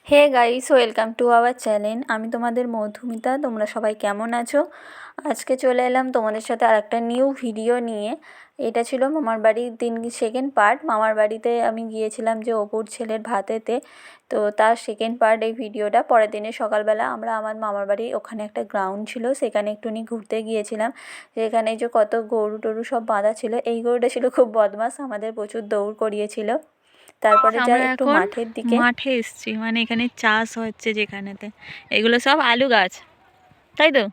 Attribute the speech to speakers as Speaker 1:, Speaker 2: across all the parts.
Speaker 1: Hey guys, welcome to our channel. আমি তোমাদের মধুমিতা। তোমরা সবাই কেমন আছো? আজকে চলে এলাম তোমাদের সাথে আর একটা নিউ ভিডিও নিয়ে। এটা ছিল মামার বাড়ির দিন সেকেন্ড পার্ট। মামার বাড়িতে আমি গিয়েছিলাম যে অপুর ছেলের ভাতেতে, তো তার সেকেন্ড পার্ট এই ভিডিওটা। পরের দিনে সকালবেলা আমরা আমার মামার বাড়ি ওখানে একটা গ্রাউন্ড ছিল, সেখানে একটুখানি ঘুরতে গিয়েছিলাম। যেখানে যে কত গরু টরু সব বাঁধা ছিল। এই গরুটা ছিল খুব বদমাশ, আমাদের প্রচুর দৌড় করিয়েছিল। তারপরে যাই
Speaker 2: আমরা
Speaker 1: একটু
Speaker 2: এখন
Speaker 1: মাঠের দিকে।
Speaker 2: মাঠে এসেছি, মানে এখানে চাষ হচ্ছে যেখানেতে। এগুলো সব আলু গাছ, তাই তো?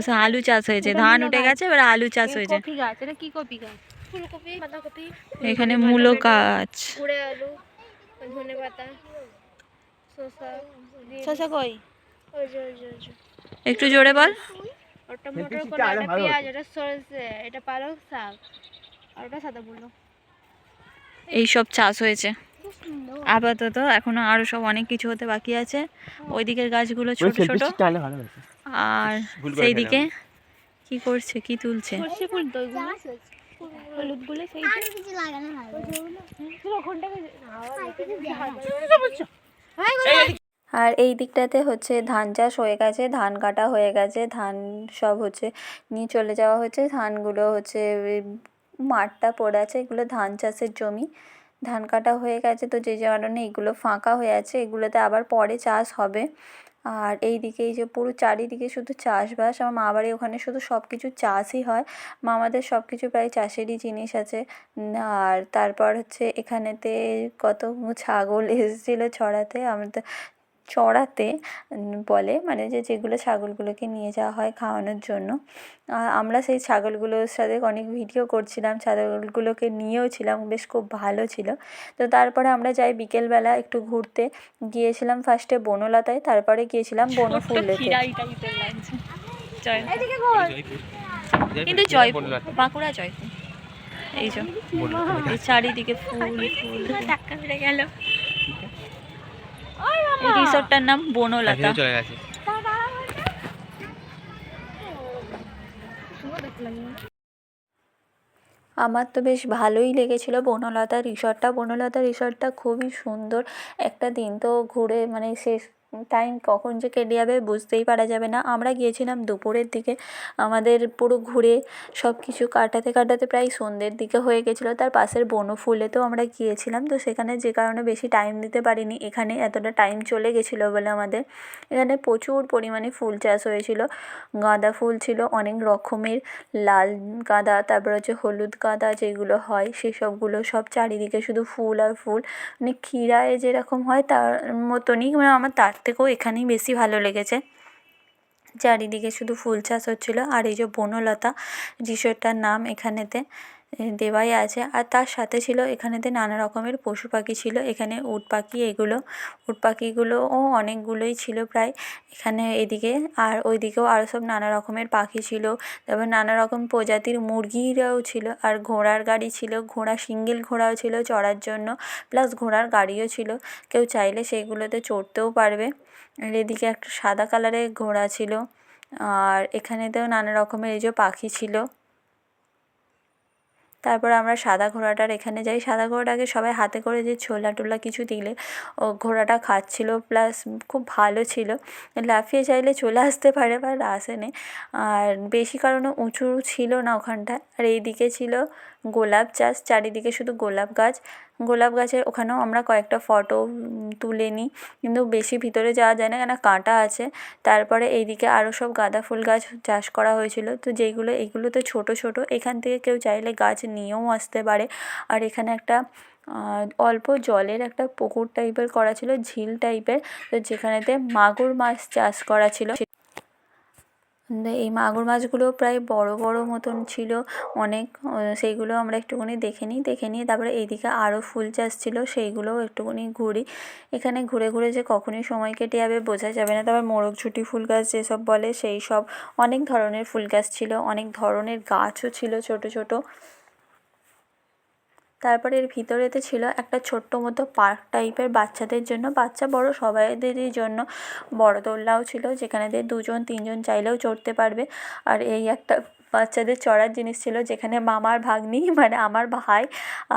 Speaker 2: সব আলু চাষ হয়েছে, ধান উঠে গেছে, এবার আলু চাষ হয়েছে।
Speaker 3: কপি গাছ, এটা কি কপি গাছ? ফুলকপি, বাঁধাকপি,
Speaker 2: এখানে মূলো গাছ।
Speaker 3: কুড়ে আলু, ধনে পাতা, শসা।
Speaker 2: শসা কই?
Speaker 3: ওই যে ওই যে ওই যে।
Speaker 2: একটু জোরে বল।
Speaker 3: ওটা মটর কলা, এটা পেঁয়াজ, এটা সরষে, এটা পালং শাক, আর ওটা সাদা ফুল।
Speaker 2: এই সব চাষ হয়েছে আপাতত। এখনো আরো সব অনেক কিছু হতে বাকি আছে। ওই দিকের গাছগুলো ছোট ছোট, আর সেই দিকে কি করছে, কি তুলছে?
Speaker 3: সরষে ফুল তো ওইগুলো, হলুদ গুলো সেই আর কিছু লাগানো হবে। পুরো ঘন্টাকে
Speaker 1: আর এই দিকটাতে হচ্ছে ধান চাষ হয়ে গেছে, ধান কাটা হয়ে গেছে, ধান সব হচ্ছে নিয়ে চলে যাওয়া হচ্ছে। ধানগুলো হচ্ছে মাঠটা পড়ে আছে, এগুলো ধান চাষের জমি। ধান কাটা হয়ে গেছে, তো যে কারণে এগুলো ফাঁকা হয়ে আছে, এগুলোতে আবার পরে চাষ হবে। আর এই দিকে এই যে পুরো চারিদিকে শুধু চাষবাস। আমার মা বাড়ি ওখানে শুধু সব কিছু চাষই হয়। মামাদের সব কিছু প্রায় চাষেরই জিনিস আছে। আর তারপর হচ্ছে এখানেতে কত ছাগল এসেছিলো চড়াতে বলে, মানে যেগুলো ছাগলগুলোকে নিয়ে যাওয়া হয় খাওয়ানোর জন্য। আমরা সেই ছাগলগুলোর সাথে অনেক ভিডিও করছিলাম, ছাগলগুলোকে নিয়েও ছিলাম, বেশ খুব ভালো ছিল। তো তারপরে আমরা যাই বিকেলবেলা একটু ঘুরতে। গিয়েছিলাম ফার্স্টে বনলতায়, তারপরে গিয়েছিলাম বনফুলেতে।
Speaker 2: কিন্তু জয়পুর, বাঁকুড়া জয়পুর। এই যে এই চারিদিকে ফুল ফুল, ধাক্কা মেরে গেল। এই রিসোর্টটার নাম বনলতা।
Speaker 1: আমার তো বেশ ভালোই লেগেছিলো বনলতা রিসর্টটা। বনলতা রিসর্টটা খুবই সুন্দর। একটা দিন তো ঘুরে মানে শেষ টাইম কখন যে কেটে যাবে বুঝতেই পারা যাবে না। আমরা গিয়েছিলাম দুপুরের দিকে, আমাদের পুরো ঘুরে সব কিছু কাটাতে কাটাতে প্রায় সন্ধ্যের দিকে হয়ে গেছিলো। তার পাশের বনফুলেতেও আমরা গিয়েছিলাম, তো সেখানে যে কারণে বেশি টাইম দিতে পারিনি। এখানে এতটা টাইম চলে গেছিলো বলে আমাদের এখানে প্রচুর পরিমাণে ফুল চাষ হয়েছিলো। গাঁদা ফুল ছিল অনেক রকমের, লাল গাঁদা, তারপর হচ্ছে হলুদ গাঁদা যেগুলো হয় সেসবগুলো, সব চারিদিকে শুধু ফুল আর ফুল। মানে ক্ষীরায় যেরকম হয় তার মতনই, মানে আমার তার থেকেও এখানেই বেশি ভালো লেগেছে। চারিদিকে শুধু ফুল চাষ হচ্ছিলো। আর এই যে বনলতা রিসোর্টটার নাম এখানেতে দেওয়াই আছে। আর তার সাথে ছিল এখানেতে নানা রকমের পশু পাখি ছিল। এখানে উট পাখি, উট পাখিগুলোও অনেকগুলোই ছিল প্রায় এখানে এদিকে। আর ওইদিকেও আরও সব নানা রকমের পাখি ছিল, তারপর নানা রকম প্রজাতির মুরগিরাও ছিল। আর ঘোড়ার গাড়ি ছিল, সিঙ্গেল ঘোড়াও ছিল চড়ার জন্য, প্লাস ঘোড়ার গাড়িও ছিল, কেউ চাইলে সেইগুলোতে চড়তেও পারবে। আর এদিকে একটা সাদা কালারের ঘোড়া ছিল। আর এখানেতেও নানা রকমের এই যে পাখি ছিল। তারপর আমরা সাদা ঘোড়াটার এখানে যাই। সাদা ঘোড়াটাকে সবাই হাতে করে যে ছোলা টোলা কিছু দিলে ও ঘোড়াটা খাচ্ছিল, প্লাস খুব ভালো ছিল। লাফিয়ে চাইলে চলে আসতে পারে, বাট আসেনি। আর বেশি কারণে উঁচু ছিল না ওখানটা। আর এইদিকে ছিল গোলাপ চাষ, চারিদিকে শুধু গোলাপ গাছ। গোলাপ গাছের ওখানেও আমরা কয়েকটা ফটো তুলে নিই, কিন্তু বেশি ভিতরে যাওয়া যায় না কেন কাঁটা আছে। তারপরে এইদিকে আরও সব গাঁদা ফুল গাছ চাষ করা হয়েছিল, তো এইগুলো তো ছোটো ছোটো, এখান থেকে কেউ চাইলে গাছ নিয়েও আসতে পারে। আর এখানে একটা অল্প জলের একটা পুকুর টাইপের করা ছিল, ঝিল টাইপের, তো যেখানেতে মাগুর মাছ চাষ করা ছিল। এই মাগুর মাছগুলো প্রায় বড় বড় মতন ছিল অনেক। সেইগুলো আমরা একটুখানি দেখে নিয়ে তারপরে এইদিকে আরও ফুল চাষ ছিল, সেইগুলোও একটুখানি ঘুরি। এখানে ঘুরে ঘুরে যে কখনই সময় কেটে যাবে বোঝা যাবে না। তারপর মোরগঝুঁটি ফুল গাছ যেসব বলে সেই সব অনেক ধরনের ফুল গাছ ছিল, অনেক ধরনের গাছও ছিল ছোট ছোট। তারপরে এর ভিতরেতে ছিল একটা ছোট্ট মতো পার্ক টাইপের বাচ্চাদের জন্য, বাচ্চা বড় সবাইদেরই জন্য। বড় দোলনাও ছিল, যেখানে দুজন তিনজন চাইলেও চড়তে পারবে। আর এই একটা বাচ্চাদের চড়ার জিনিস ছিল, যেখানে মামার ভাগ্নি মানে আমার ভাই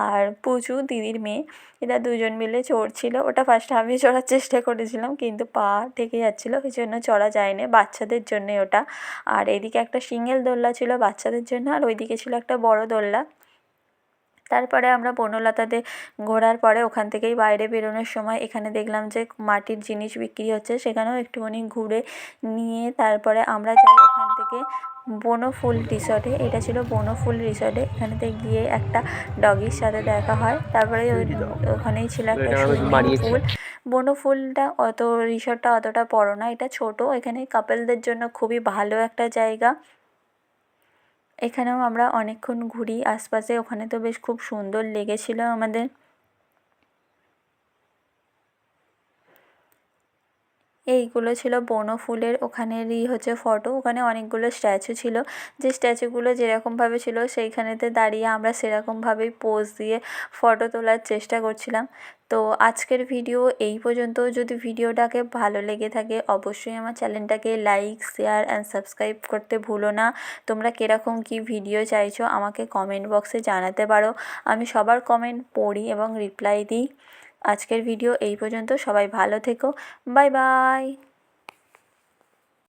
Speaker 1: আর পুচু দিদির মেয়ে, এরা দুজন মিলে চড়ছিল। ওটা ফার্স্টে আমি চড়ার চেষ্টা করেছিলাম, কিন্তু পা ঠেকে যাচ্ছিলো, ওই জন্য চড়া যায়নি, বাচ্চাদের জন্যে ওটা। আর এদিকে একটা সিঙ্গেল দোলনা ছিল বাচ্চাদের জন্য, আর ওইদিকে ছিল একটা বড় দোলনা। তারপরে আমরা বনলতাতে ঘোরার পরে ওখান থেকেই বাইরে বেরোনোর সময় এখানে দেখলাম যে মাটির জিনিস বিক্রি হচ্ছে, সেখানেও একটুখানি ঘুরে নিয়ে তারপরে আমরা যাই ওখান থেকে বনফুল রিসর্টে। এটা ছিল বনফুল রিসর্টে, এখানেতে গিয়ে একটা ডগির সাথে দেখা হয়। তারপরে ওখানেই ছিল একটা সুইমিং পুল। বনফুলটা রিসর্টটা অতটা বড় না, এটা ছোট। এখানে কাপলদের জন্য খুবই ভালো একটা জায়গা। এখানেও আমরা অনেকক্ষণ ঘুরি আশপাশে, ওখানে তো বেশ খুব সুন্দর লেগেছিল আমাদের। এইগুলো ছিল বনফুলের ওখানেরই হচ্ছে ফটো। ওখানে অনেকগুলো স্ট্যাচু ছিল, যে স্ট্যাচুগুলো যেরকমভাবে ছিল সেইখানেতে দাঁড়িয়ে আমরা সেরকমভাবেই পোজ দিয়ে ফটো তোলার চেষ্টা করছিলাম। তো আজকের ভিডিও এই পর্যন্ত। যদি ভিডিওটাকে ভালো লেগে থাকে অবশ্যই আমার চ্যানেলটাকে লাইক, শেয়ার অ্যান্ড সাবস্ক্রাইব করতে ভুলো না। তোমরা কীরকম কী ভিডিও চাইছো আমাকে কমেন্ট বক্সে জানাতে পারো, আমি সবার কমেন্ট পড়ি এবং রিপ্লাই দিই। আজকের ভিডিও এই পর্যন্ত, সবাই ভালো থেকো, বাই বাই।